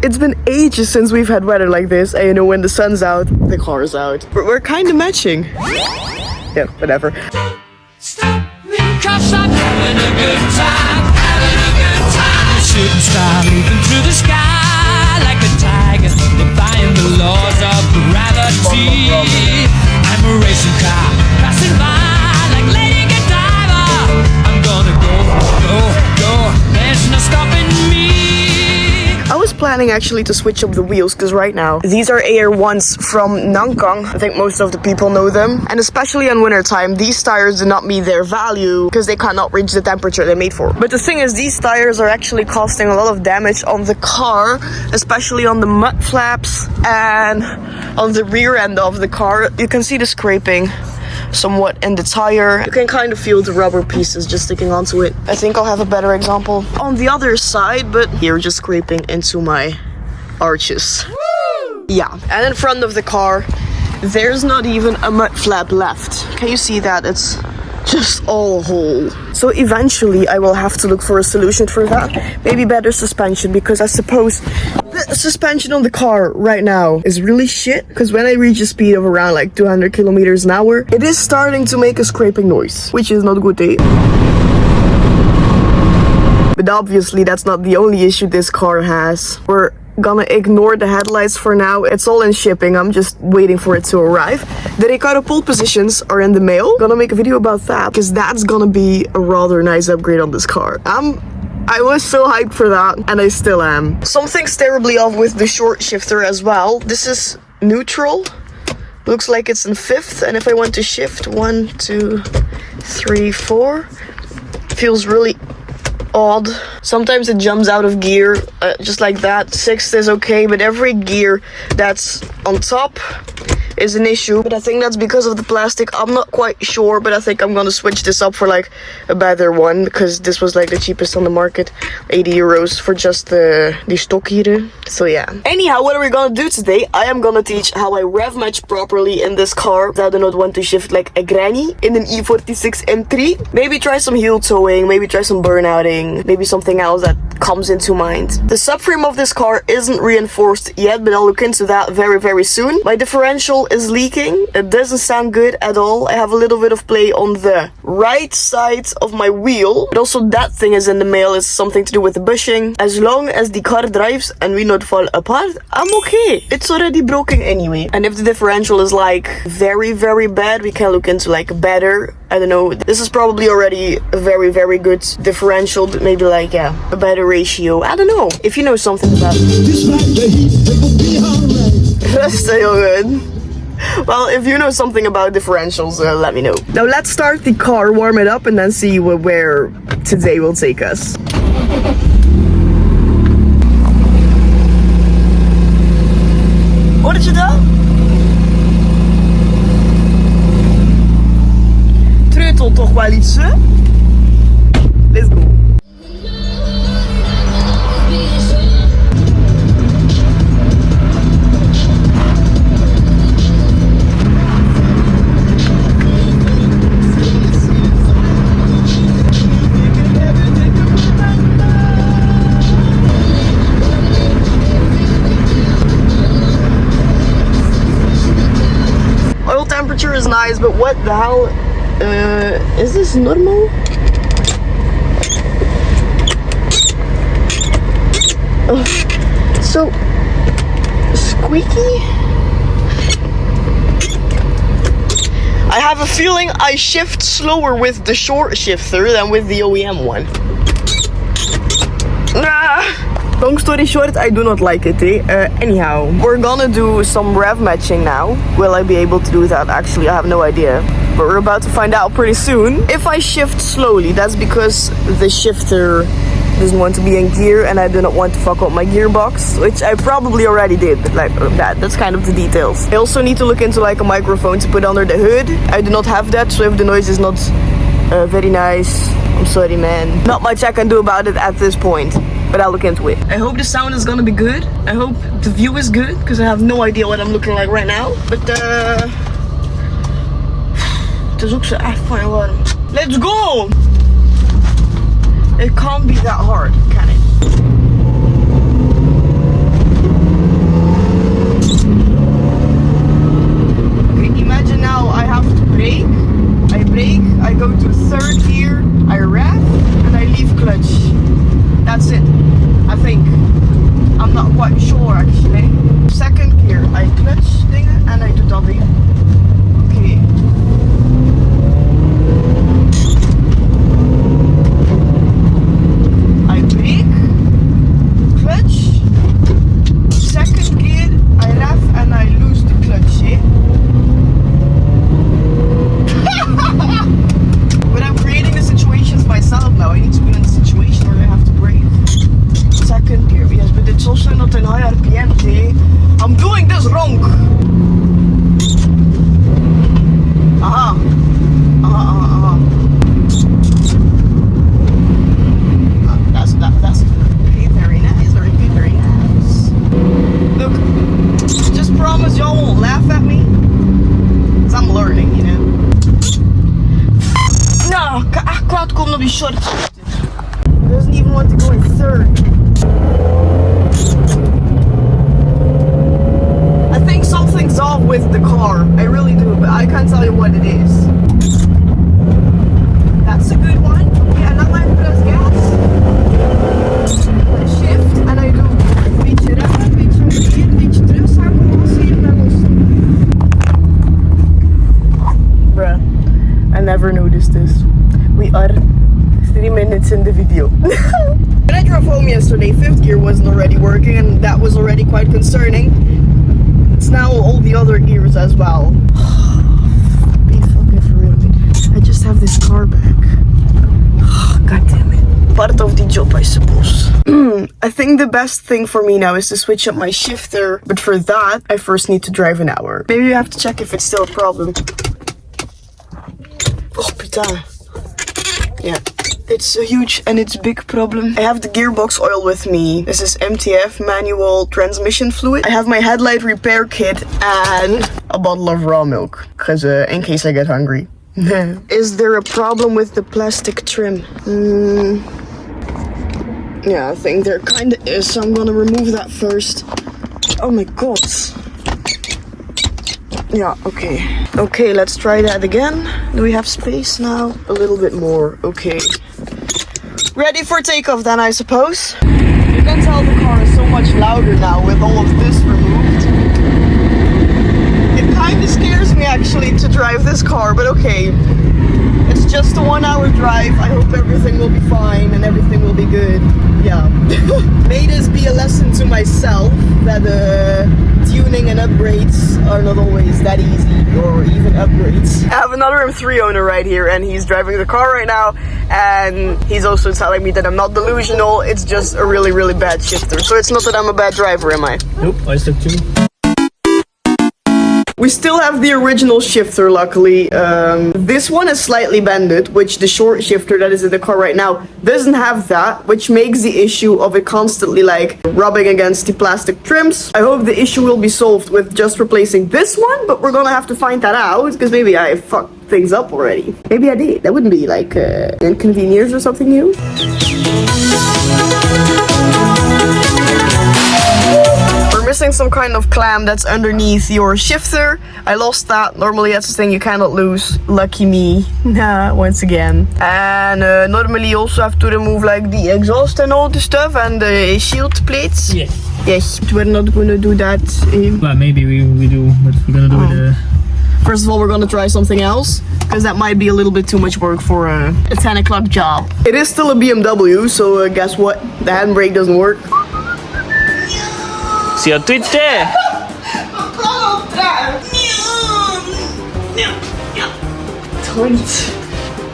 It's been ages since we've had weather like this, and you know, when the sun's out, the car's out. But we're kind of matching. Yeah, whatever. Stop me, 'cause I'm having a good time, having a good time. Shooting star leaping through the sky like a tiger, defying the laws of gravity. I'm a racing car passing by like Lady Godiva. I'm gonna go, go, go. There's no stopping me. I was planning actually to switch up the wheels, because right now these are AR1s from Nankang. I think most of the people know them, and especially in winter time these tires do not meet their value because they cannot reach the temperature they're made for. But the thing is, these tires are actually causing a lot of damage on the car, especially on the mud flaps and on the rear end of the car. You can see the scraping somewhat in the tire. You can kind of feel the rubber pieces just sticking onto it. I think I'll have a better example on the other side, but here just scraping into my arches. Woo! Yeah, and in front of the car there's not even a mud flap left. Can you see that? It's just all whole. So eventually I will have to look for a solution for that. Maybe better suspension, because I suppose the suspension on the car right now is really shit, because when I reach a speed of around like 200 kilometers an hour, it is starting to make a scraping noise, which is not good, eh? But obviously that's not the only issue this car has. We're gonna ignore the headlights for now. It's all in shipping. I'm just waiting for it to arrive. The Recaro pole positions are in the mail. Gonna make a video about that, because that's gonna be a rather nice upgrade on this car. I was so hyped for that, and I still am. Something's terribly off with the short shifter as well. This is neutral. Looks like it's in 5th, and if I want to shift 1, 2, 3, 4, feels really odd. Sometimes it jumps out of gear, just like that. 6th is okay, but every gear that's on top is an issue. But I think that's because of the plastic. I'm not quite sure, but I think I'm gonna switch this up for like a better one, because this was like the cheapest on the market, 80 euros for just the stock here. So yeah. Anyhow, what are we gonna do today? I am gonna teach how I rev match properly in this car. I do not want to shift like a granny in an E46 M3. Maybe try some heel towing, maybe try some burnouting, maybe something else that comes into mind. The subframe of this car isn't reinforced yet, but I'll look into that very, very soon. My differential is leaking. It doesn't sound good at all. I have a little bit of play on the right side of my wheel, but also that thing is in the mail. It's something to do with the bushing. As long as the car drives and we not fall apart, I'm okay. It's already broken anyway. And if the differential is like very, very bad, we can look into like better, I don't know, this is probably already a very, very good differential, but maybe like, yeah, a better ratio. I don't know. If you know something about it. That's still good. Well, if you know something about differentials, let me know. Now let's start the car, warm it up, and then see where today will take us. Hoorde je dat? Treutelt toch wel iets, hè? Let's go. Is nice, but what the hell is this normal? So squeaky. I have a feeling I shift slower with the short shifter than with the OEM one. Long story short, I do not like it, eh? Anyhow, we're gonna do some rev matching now. Will I be able to do that? Actually, I have no idea. But we're about to find out pretty soon. If I shift slowly, that's because the shifter doesn't want to be in gear, and I do not want to fuck up my gearbox, which I probably already did, but like that's kind of the details. I also need to look into like a microphone to put under the hood. I do not have that, so if the noise is not very nice, I'm sorry, man. Not much I can do about it at this point. But I'll look into it. I hope the sound is gonna be good. I hope the view is good, because I have no idea what I'm looking like right now. But het is ook zo echt fijn warm. Let's go! It can't be that hard, can it? high RPM, Jay. I'm doing this wrong. That's okay, very nice, very nice. Look, just promise y'all won't laugh at me. Cause I'm learning, you know. No, kwaad komt op die short. Doesn't even want to go in third. I think something's off with the car. I really do, but I can't tell you what it is. That's a good one. Yeah, now I press gas. I shift and I do een beetje remmen, een beetje omheen, een beetje terugzakken, lanceren en lossen. Bruh, I never noticed this. We are 3 minutes in the video. When I drove home yesterday, 5th gear wasn't already working and that was already quite concerning. It's now all the other gears as well. Be fucking for real. I just have this car back. God damn it. Part of the job, I suppose. I think the best thing for me now is to switch up my shifter. But for that, I first need to drive an hour. Maybe you have to check if it's still a problem. Oh, putain. Yeah. It's a huge and it's a big problem. I have the gearbox oil with me. This is MTF, manual transmission fluid. I have my headlight repair kit and a bottle of raw milk. Because in case I get hungry. Is there a problem with the plastic trim? Yeah, I think there kinda is. So I'm gonna remove that first. Oh my god. Yeah, okay. Okay, let's try that again. Do we have space now? A little bit more. Okay. Ready for takeoff then, I suppose. You can tell the car is so much louder now with all of this removed. It kind of scares me actually to drive this car, but okay. It's just a 1 hour drive. I hope everything will be fine and everything will be good. Yeah. May this be a lesson to myself that tuning and upgrades are not always that easy, or even upgrades. I have another M3 owner right here and he's driving the car right now and he's also telling me that I'm not delusional, it's just a really, really bad shifter. So it's not that I'm a bad driver, am I? Nope, I stuck too. We still have the original shifter, luckily. This one is slightly bended, which the short shifter that is in the car right now doesn't have that, which makes the issue of it constantly like rubbing against the plastic trims. I hope the issue will be solved with just replacing this one, but we're gonna have to find that out, because maybe I fucked things up already. Maybe I did. That wouldn't be like inconvenience or something new. Missing some kind of clamp that's underneath your shifter. I lost that. Normally that's the thing you cannot lose. Lucky me. Nah, once again. And normally you also have to remove like the exhaust and all the stuff and the shield plates. Yes. Yes, we're not gonna do that. Well, maybe we do, but we're gonna do it. First of all, we're gonna try something else, because that might be a little bit too much work for a 10 o'clock job. It is still a BMW, so guess what? The handbrake doesn't work. See you Twitter!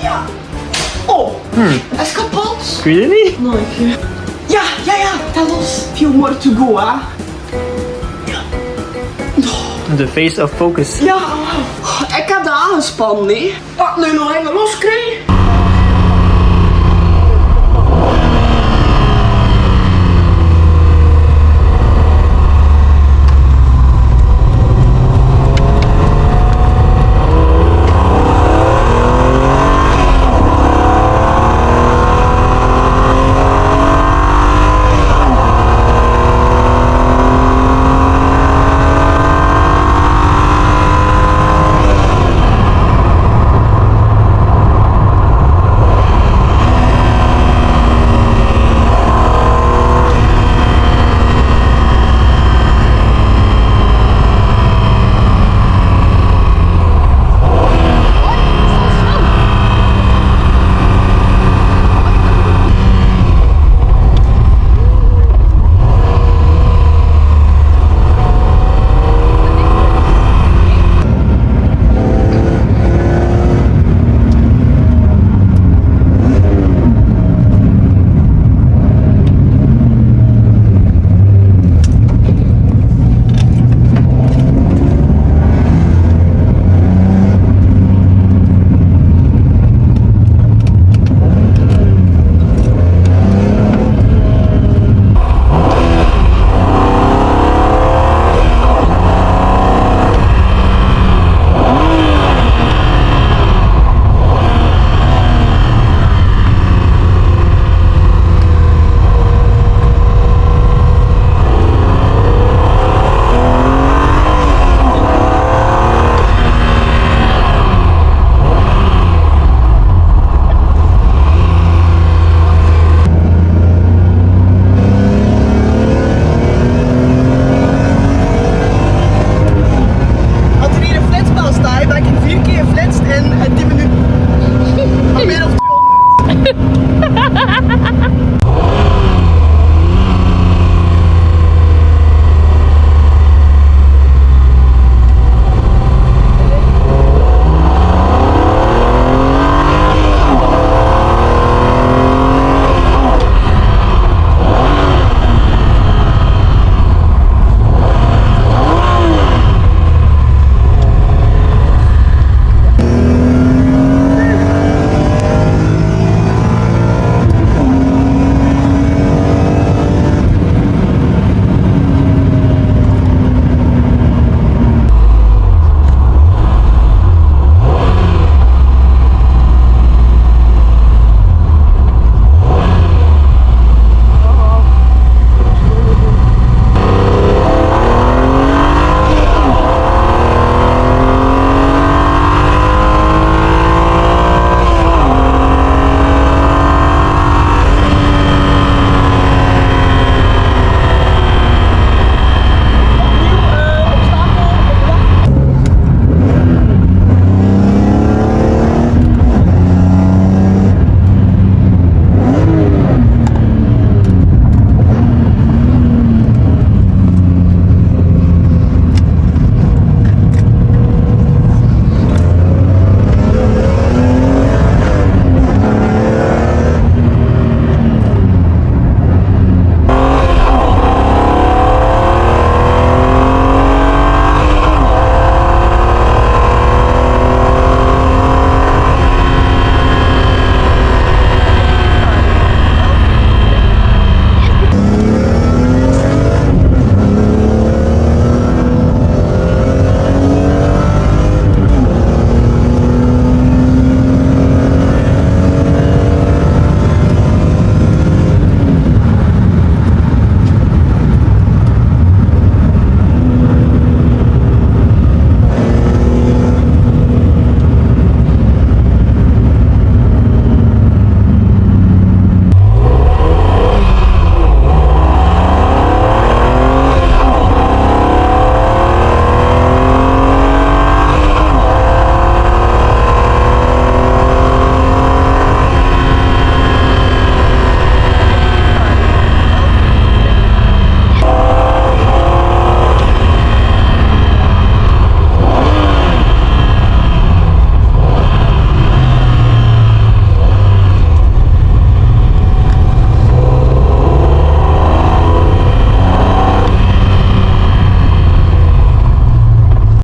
Ja. Oh, hij is kapot. Kun je niet? Nooit. Ja, dat was. Few more to go, hè. The face of focus. Ja, ik heb dat aangespannen, nee. Wat nu nog even loskrijgen?